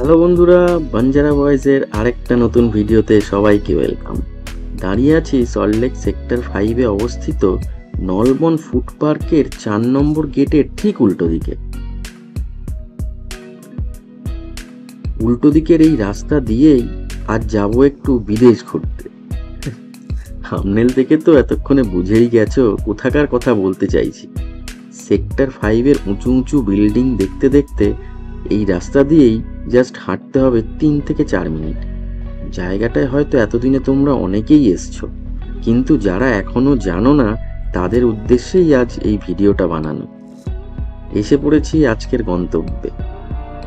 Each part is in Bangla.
হ্যালো বন্ধুরা, বাঞ্জারা বয়েজের আরেকটা নতুন ভিডিওতে সবাইকে ওয়েলকাম। দাঁড়িয়ে আছি সল্টলেক সেক্টর 5-এ অবস্থিত নলবন ফুড পার্কের 4 নম্বর গেটের ঠিক উল্টো দিকে। উল্টো দিকের এই রাস্তা দিয়েই আজ যাব একটু বিদেশ ঘুরতে। থাম্বনেল দেখে তো এতক্ষণে বুঝেই গেছো কোথাকার কথা বলতে চাইছি। সেক্টর 5-এর উঁচু উঁচু বিল্ডিং দেখতে দেখতে এই রাস্তা দিয়েই জাস্ট হাঁটতে হবে 3 থেকে 4 মিনিট। জায়গাটায় হয়তো এতদিনে তোমরা অনেকেই এসছো, কিন্তু যারা এখনো জানো না তাদের উদ্দেশ্যেই আজ এই ভিডিওটা বানানো। এসে পড়েছি আজকের গন্তব্যে।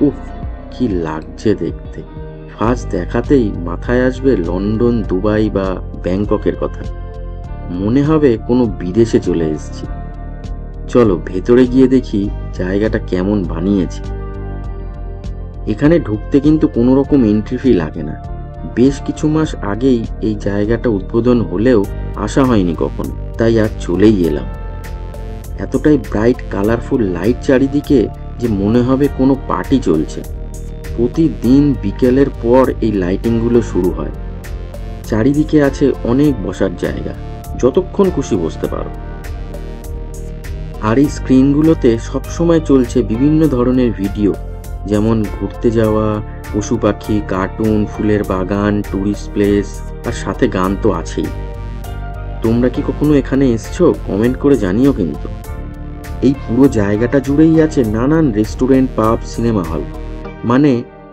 উফ, কি লাগছে দেখতে! ফার্স্ট দেখাতেই মাথায় আসবে লন্ডন, দুবাই বা ব্যাংককের কথা। মনে হবে কোনো বিদেশে চলে এসেছি। চলো ভেতরে গিয়ে দেখি জায়গাটা কেমন বানিয়েছে। এখানে ঢুকতে কিন্তু কোনো রকম এন্ট্রি ফি লাগে না। বেশ কিছু মাস আগেই এই জায়গাটা উদ্বোধন হলেও আসা হয়নি কখনো, তাই আজ চলেই এলাম। এতটাই ব্রাইট কালারফুল লাইট চারিদিকে যে মনে হবে কোনো পার্টি চলছে। প্রতিদিন বিকেলের পর এই লাইটিংগুলো শুরু হয়। চারিদিকে আছে অনেক বসার জায়গা, যতক্ষণ খুশি বসতে পারো। আর এই স্ক্রিনগুলোতে সবসময় চলছে বিভিন্ন ধরনের ভিডিও, যেমন ঘুরতে যাওয়া, পশু পাখি, কার্টুন, ফুলের বাগান, টুরিস্ট প্লেস, আর সাথে গান তো আছেই। তোমরা কি কখনো এখানে এসছো? কমেন্ট করে জানিও কিন্তু। এই পুরো জায়গাটা জুড়েই আছে নানান রেস্টুরেন্ট, পাব, সিনেমা হল। মানে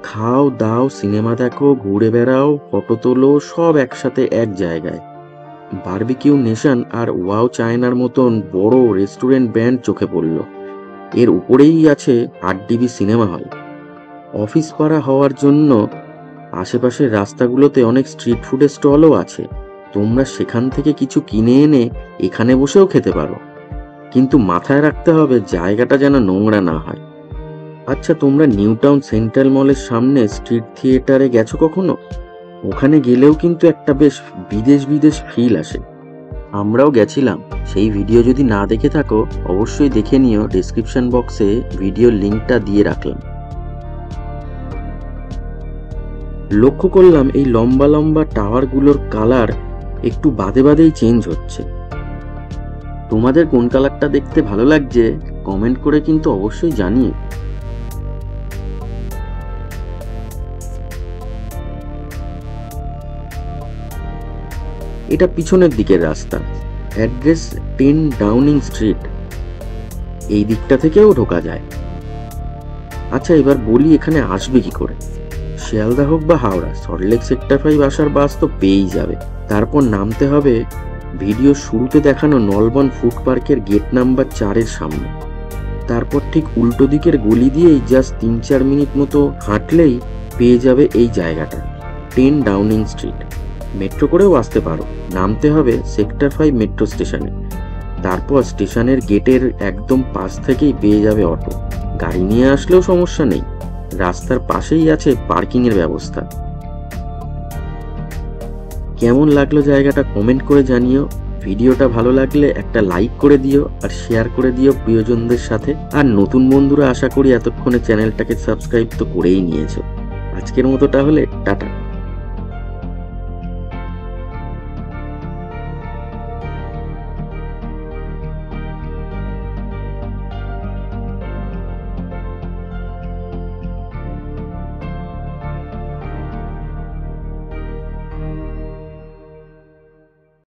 খাও দাও, সিনেমা দেখো, ঘুরে বেড়াও, ফটো তোলো, সব একসাথে এক জায়গায়। বারবিকিউ নেশন আর ওয়াও চায়নার মতন বড় রেস্টুরেন্ট ব্র্যান্ড চোখে পড়ল। এর উপরেই আছে 8DB সিনেমা হল। অফিস পাড়া হওয়ার জন্য আশেপাশের রাস্তাগুলোতে অনেক স্ট্রিট ফুডের স্টলও আছে। তোমরা সেখান থেকে কিছু কিনে এনে এখানে বসেও খেতে পারো, কিন্তু মাথায় রাখতে হবে জায়গাটা যেন নোংরা না হয়। আচ্ছা, তোমরা নিউ টাউন সেন্ট্রাল মলের সামনে স্ট্রিট থিয়েটারে গেছো কখনো? ওখানে গেলেও কিন্তু একটা বেশ বিদেশ বিদেশ ফিল আসে। আমরাও গেছিলাম। সেই ভিডিও যদি না দেখে থাকো অবশ্যই দেখে নিও, ডেসক্রিপশন বক্সে ভিডিওর লিঙ্কটা দিয়ে রাখলাম। লক্ষ্য করলাম এই লম্বা লম্বা টাওয়ারগুলোর কালার একটু বাদে বাদেই চেঞ্জ হচ্ছে। তোমাদের কোন কালারটা দেখতে ভালো লাগছে কমেন্ট করে কিন্তু অবশ্যই জানিও। এটা পিছনের দিকের রাস্তা, অ্যাড্রেস 10 ডাউনিং স্ট্রিট। এই দিকটা থেকেও ঢোকা যায়। আচ্ছা, এবার বলি এখানে আসবে কি করে। শিয়ালদা হোক বা হাওড়া, সল্টলেক সেক্টর 5 আসার বাস তো পেয়েই যাবে। তারপর নামতে হবে ভিডিও শুরুতে দেখানো নলবন ফুড পার্কের গেট নাম্বার 4-এর সামনে। তারপর ঠিক উল্টো দিকের গলি দিয়েই জাস্ট 3-4 মিনিট মতো হাঁটলেই পেয়ে যাবে এই জায়গাটা, 10 ডাউনিং স্ট্রিট। মেট্রো করেও আসতে পারো। নামতে হবে সেক্টর 5 মেট্রো স্টেশনে। তারপর স্টেশনের গেটের একদম পাশ থেকেই পেয়ে যাবে অটো। গাড়ি নিয়ে আসলেও সমস্যা নেই, রাস্তার পাশেই আছে পার্কিং এর ব্যবস্থা। কেমন লাগলো জায়গাটা কমেন্ট করে জানিও। ভিডিওটা ভালো লাগলে একটা লাইক করে দিও আর শেয়ার করে দিও প্রিয়জনদের সাথে। আর নতুন বন্ধুরা আশা করি এতক্ষণে চ্যানেলটাকে সাবস্ক্রাইব তো করেই নিয়েছো। আজকের মতো তাহলে টাটা।